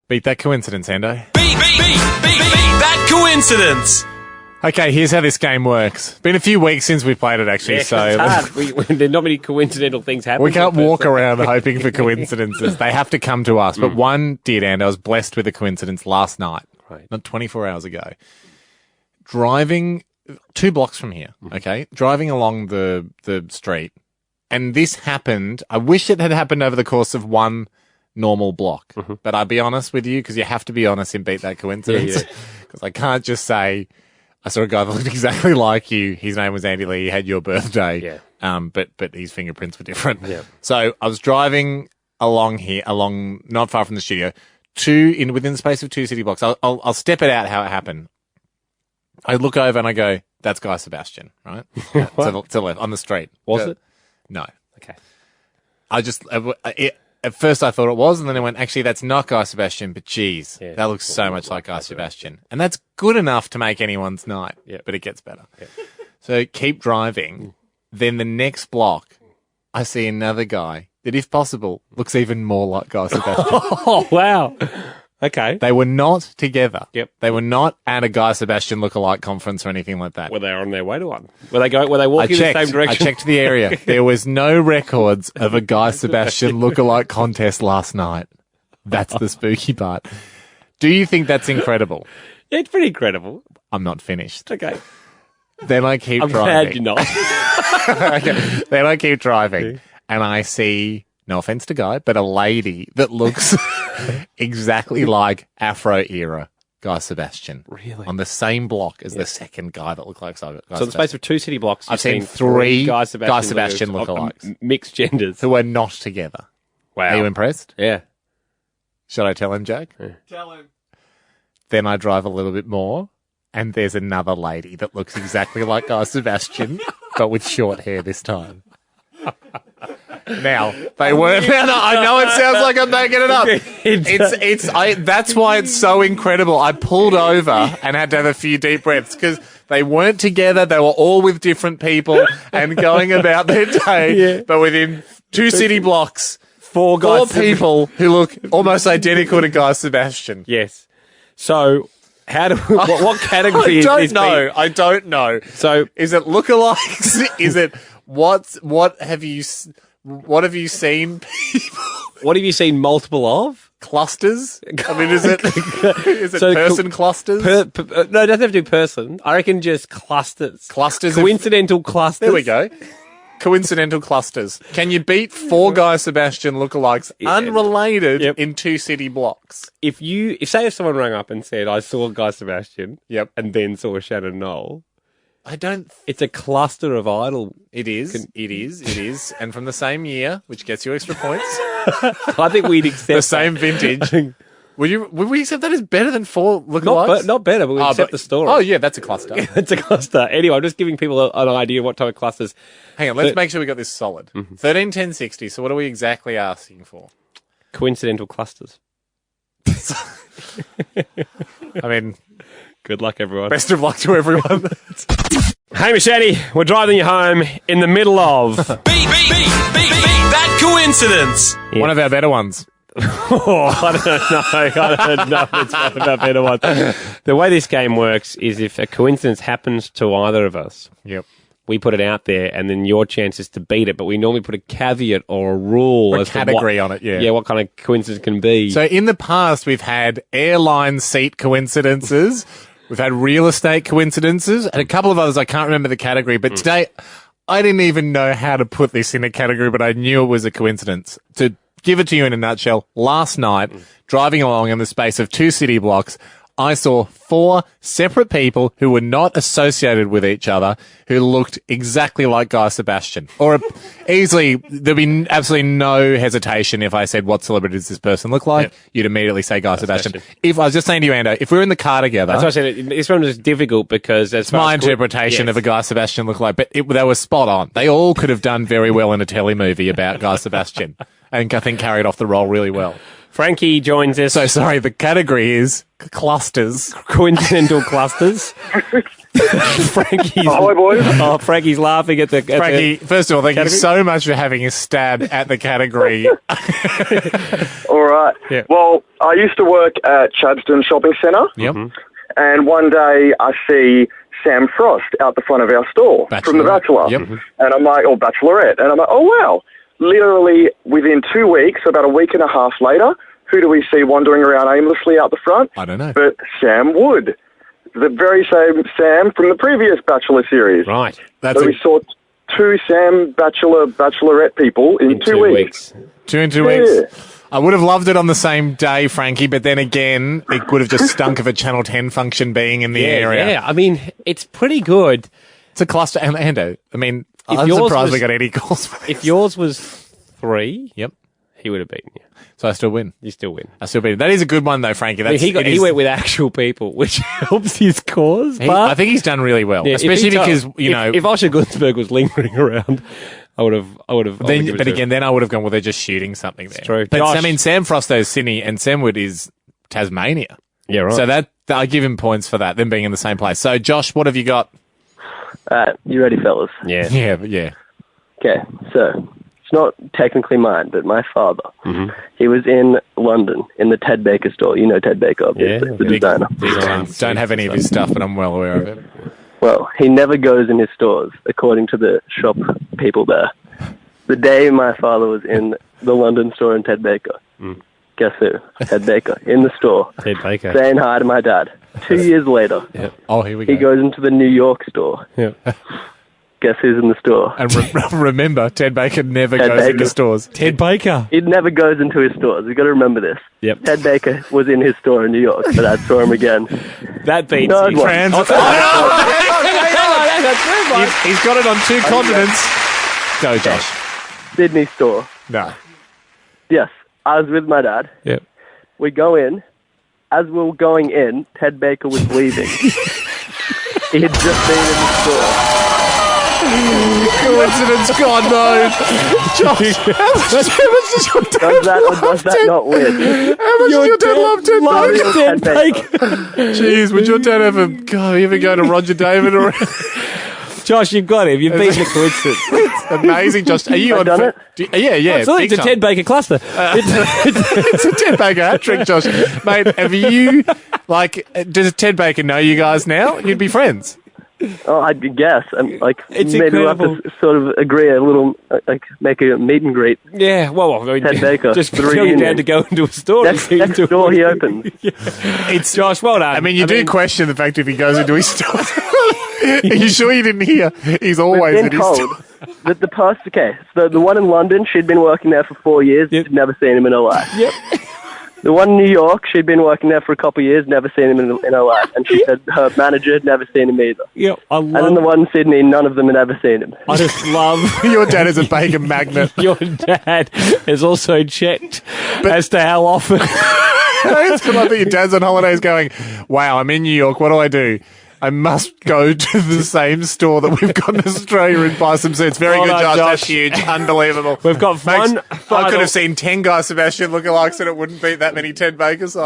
Beat that coincidence, Ando. Beat that coincidence. Okay, here's how this game works. Been a few weeks since we played it, actually, Yeah, so it's hard. There's not many coincidental things happen. we can't walk around hoping for coincidences. They have to come to us. But one did, and I was blessed with a coincidence last night, not 24 hours ago. Driving 2 blocks from here, okay? Driving along the street, and this happened. I wish it had happened over the course of one normal block, but I'll be honest with you, because you have to be honest and beat that coincidence, because I can't just say, I saw a guy that looked exactly like you. His name was Andy Lee. He had your birthday. Yeah. But his fingerprints were different. Yeah. So I was driving along here, not far from the studio, within the space of 2 city blocks. I'll step it out how it happened. I look over and I go, that's Guy Sebastian, right? to the left, on the street. Was it? No. Okay. At first I thought it was, and then I went, actually, that's not Guy Sebastian, but geez, that looks so much like Guy Sebastian. And that's good enough to make anyone's night, but it gets better. Yeah. So keep driving. Then the next block, I see another guy that, if possible, looks even more like Guy Sebastian. Oh, wow. Okay. They were not together. Yep. They were not at a Guy Sebastian lookalike conference or anything like that. Were they on their way to one? Were they walking in the same direction? I checked the area. There was no records of a Guy Sebastian lookalike contest last night. That's the spooky part. Do you think that's incredible? Yeah, it's pretty incredible. I'm not finished. Okay. Then I keep I'm driving. glad you're not. Okay. Then I keep driving, and I see, no offense to Guy, but a lady that looks exactly like Afro-era Guy Sebastian. Really? On the same block as the second guy that looked like Guy Sebastian. So in the space of 2 city blocks, I've seen 3 Guy Sebastian lookalikes. Mixed genders. Who are not together. Wow. Are you impressed? Yeah. Should I tell him, Jack? Yeah. Tell him. Then I drive a little bit more, and there's another lady that looks exactly like Guy Sebastian, but with short hair this time. Now, they weren't. I know it sounds like I'm making it up. That's why it's so incredible. I pulled over and had to have a few deep breaths, because they weren't together. They were all with different people and going about their day. Yeah. But within 2 city blocks, 4 people who look almost identical to Guy Sebastian. Yes. So, how do what category is this? I don't know. So, is it lookalikes? Is it what have you seen people? What have you seen multiple of? Clusters? I mean, is it person clusters? No, it doesn't have to be person. I reckon just clusters. Clusters. Coincidental clusters. There we go. Coincidental clusters. Can you beat 4 Guy Sebastian lookalikes unrelated in 2 city blocks? If someone rang up and said, I saw Guy Sebastian, and then saw Shannon Knoll, it's a cluster of idol. It is. It is. And from the same year, which gets you extra points. I think we'd accept the same vintage. Would we accept that as better than 4 lookalikes? Not better, but we accept the story. Oh, yeah, that's a cluster. It's a cluster. Anyway, I'm just giving people an idea of what type of clusters. Hang on, let's make sure we got this solid. 13, 10, 60. So what are we exactly asking for? Coincidental clusters. I mean, good luck, everyone. Best of luck to everyone. Hamish Andy, we're driving you home in the middle of... Beat that coincidence. Yeah. One of our better ones. I don't know if it's one of our better ones. The way this game works is if a coincidence happens to either of us, we put it out there, and then your chance is to beat it, but we normally put a caveat or a rule or a category on it, Yeah, what kind of coincidence can be. So in the past, we've had airline seat coincidences, we've had real estate coincidences, and a couple of others. I can't remember the category, but today, I didn't even know how to put this in a category, but I knew it was a coincidence. To give it to you in a nutshell, last night, driving along in the space of 2 city blocks, I saw 4 separate people who were not associated with each other who looked exactly like Guy Sebastian. Or easily, there'd be absolutely no hesitation if I said, what celebrity does this person look like? You'd immediately say Guy Sebastian. If I was just saying to you, Ando, if we were in the car together... That's why I said this one was difficult because... It's my interpretation of a Guy Sebastian lookalike, but they were spot on. They all could have done very well in a telly movie about Guy Sebastian. And I think carried off the role really well. Frankie joins us. So sorry, the category is clusters. Coincidental clusters. Frankie's, Ahoy, boys. Oh, Frankie's laughing at the... Frankie, first of all, thank you so much for having a stab at the category. All right. Yeah. Well, I used to work at Chadstone Shopping Centre. Yep. And one day I see Sam Frost out the front of our store from The Bachelor. Yep. And I'm like, or Bachelorette. And I'm like, oh, wow. Literally within 2 weeks, about a week and a half later, who do we see wandering around aimlessly out the front? I don't know. But Sam Wood. The very same Sam from the previous Bachelor series. Right. So we saw two Sam Bachelorette people in 2 weeks. 2 in 2 weeks. I would have loved it on the same day, Frankie, but then again, it would have just stunk of a Channel 10 function being in the area. Yeah, I mean, it's pretty good. It's a cluster. And Ando, I mean, If I'm yours surprised we was- got any calls for this. If yours was 3, Yep. he would have beaten you. So I still win. You still win. I still beat it. That is a good one, though, Frankie. I mean, That's, he went with actual people, which helps his cause. But I think he's done really well, yeah, if especially he told- because, you know... if Osher Gunsberg was lingering around, I would have. But again, then I would have gone, well, they're just shooting something there. true. But Josh- I mean, Sam Frosto's Sydney and Sam Wood is Tasmania. Yeah, right. So that I give him points for that, them being in the same place. So, Josh, what have you got? You ready, fellas? yeah. Yeah. Okay, so it's not technically mine, but my father. He was in London in the Ted Baker store. You know Ted Baker, obviously, the designer. Don't have any of his stuff, but I'm well aware of it. Well, he never goes in his stores, according to the shop people there. The day my father was in the London store in Ted Baker, guess who? Ted Baker, in the store, Ted Baker. saying hi to my dad. 2 years later, Oh, here we go. he goes into the New York store. Yeah. Guess who's in the store? And remember, Ted Baker never Ted goes Baker. into stores. Ted Baker. He never goes into his stores. You've got to remember this. Yep. Ted Baker was in his store in New York, but I saw him again. That beats Third you. one. He's got it on 2 continents. Go, Josh. Sydney store. No. Yes, I was with my dad. Yep. We go in. As we were going in, Ted Baker was leaving. He had just been in the store. Coincidence, God knows. Josh, how much does your dad Does that or does that not win? How much does your dad love Ted Baker? Ted Baker. Jeez, would your dad ever go to Roger David or... Josh, you've got him. You've beaten the coincidence. Amazing, Josh. Are you I've on... done it? Yeah. Absolutely, big it's a time. Ted Baker cluster. It's a Ted Baker hat trick, Josh. Mate, have you... does Ted Baker know you guys now? You'd be friends. Oh, I guess. It's maybe we'll have incredible. to sort of agree a little, make a meet and greet. Yeah, well, I mean, Ted Baker, just the tell your reunion. dad to go into a store. Next door he opens. It's Josh, well done. I mean, you do question the fact if he goes into his store. Are you sure you didn't hear? He's always We've in been his told store. that the person, okay, so the one in London, she'd been working there for 4 years, Yep. she'd never seen him in her life. Yep. The one in New York, she'd been working there for a couple of years, never seen him in her life. And she said her manager had never seen him either. Yep. And then the one in Sydney, none of them had ever seen him. I just love Your dad is a Baker magnet. your dad has also checked as to how often. It's good that your dad's on holidays going, wow, I'm in New York. What do I do? I must go to the same store that we've got in Australia and buy some suits. Very Well good, done, Josh. Josh. That's huge. Unbelievable. We've got Makes- one I final- could have seen 10 guys Sebastian Lookalikes and it wouldn't beat that many Ted Baker signings.